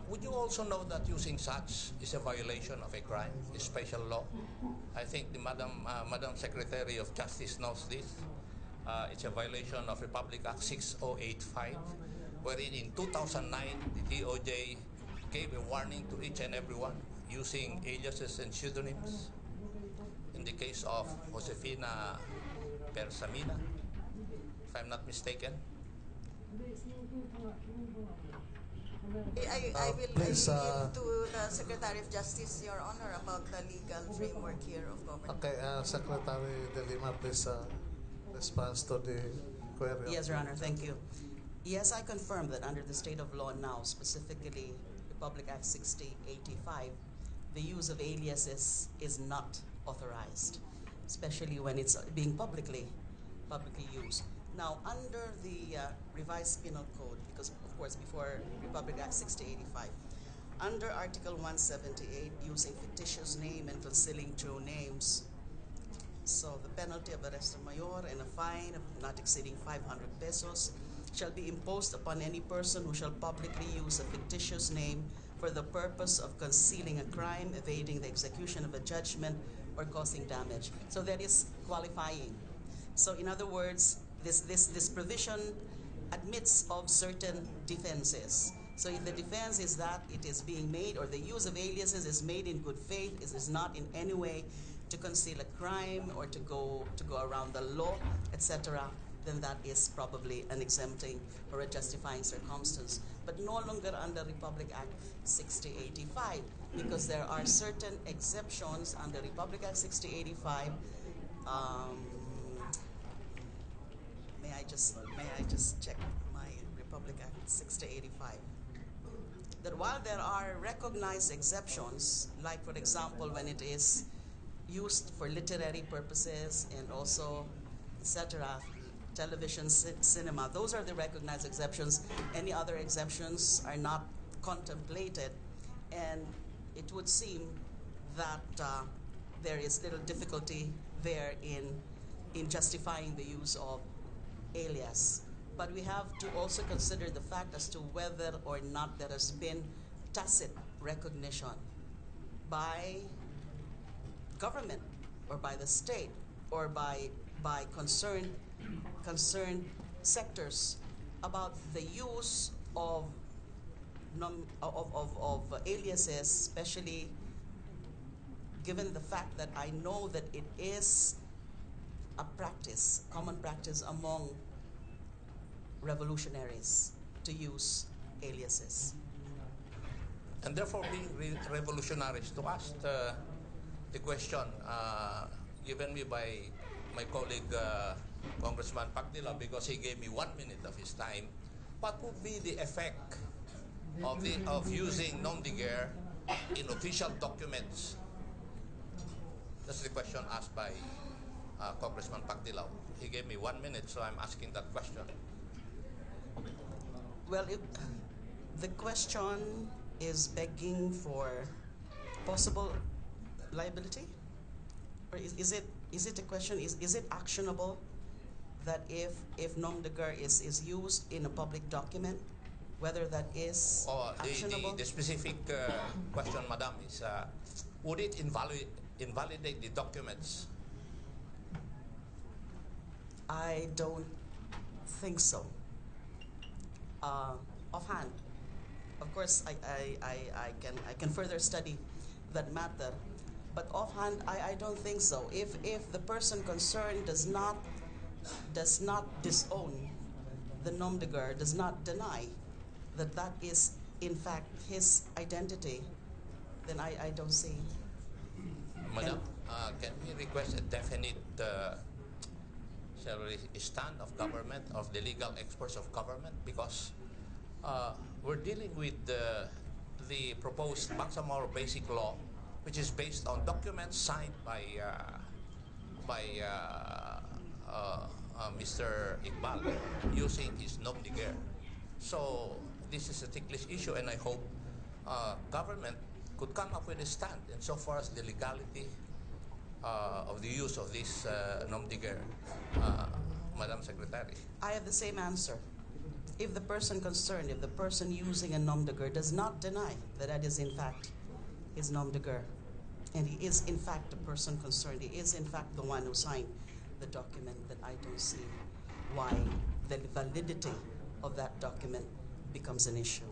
Would you also know that using such is a violation of a crime, a special law? I think the Madam Secretary of Justice knows this. It's a violation of Republic Act 6085, wherein in 2009, the DOJ gave a warning to each and everyone using aliases and pseudonyms. In the case of Josefina Persamina, if I'm not mistaken. I will Please, yield to the Secretary of Justice, Your Honor, about the legal framework here of government. Okay, Secretary De Lima, please respond to the query. Yes, Your Honor, thank you. Yes, I confirm that under the state of law now, specifically Republic Act 6085, the use of aliases is not authorized, especially when it's being publicly used. Now, under the revised penal code, because of course before Republic Act 6085, under Article 178, using fictitious name and concealing true names, so the penalty of arresto mayor and a fine of not exceeding 500 pesos shall be imposed upon any person who shall publicly use a fictitious name for the purpose of concealing a crime, evading the execution of a judgment, or causing damage. So that is qualifying. So in other words, this provision admits of certain defenses. So if the defense is that it is being made, or the use of aliases is made in good faith, it is not in any way to conceal a crime or to go around the law, etc., then that is probably an exempting or a justifying circumstance. But no longer under Republic Act 6085, because there are certain exceptions under Republic Act 6085. May I just check my Republic Act 6085? That while there are recognized exceptions, like for example when it is used for literary purposes and also etc., television, cinema, those are the recognized exceptions. Any other exceptions are not contemplated, and it would seem that there is little difficulty there in justifying the use of alias. But we have to also consider the fact as to whether or not there has been tacit recognition by government or by the state or by concerned sectors about the use of aliases, especially given the fact that I know that it is a practice, common practice among revolutionaries to use aliases. And therefore, being revolutionaries, to ask the question given me by my colleague Congressman Pagdila, because he gave me 1 minute of his time, what would be the effect of using nom de guerre in official documents? That's the question asked by Congressman Pagdila. He gave me 1 minute, so I'm asking that question. Well, the question is begging for possible liability, or is it a question? Is it actionable that if nom de guerre is used in a public document, whether that is actionable? The specific question, Madam, is would it invalidate the documents? I don't think so. Offhand, of course, I can further study that matter, but offhand, I don't think so. If the person concerned does not disown the nom de guerre, does not deny that is in fact his identity, then I don't see. Madam, can we request a definite stand of government, of the legal experts of government, because we're dealing with the proposed Bangsamoro Basic Law, which is based on documents signed by Mr. Iqbal using his nom de guerre. So this is a ticklish issue, and I hope government could come up with a stand insofar as the legality of the use of this nom de guerre. Madam Secretary. I have the same answer. if the person concerned, if the person using a nom de guerre does not deny that that is in fact his nom de guerre, and he is in fact the person concerned, he is in fact the one who signed the document, then I don't see why the validity of that document becomes an issue.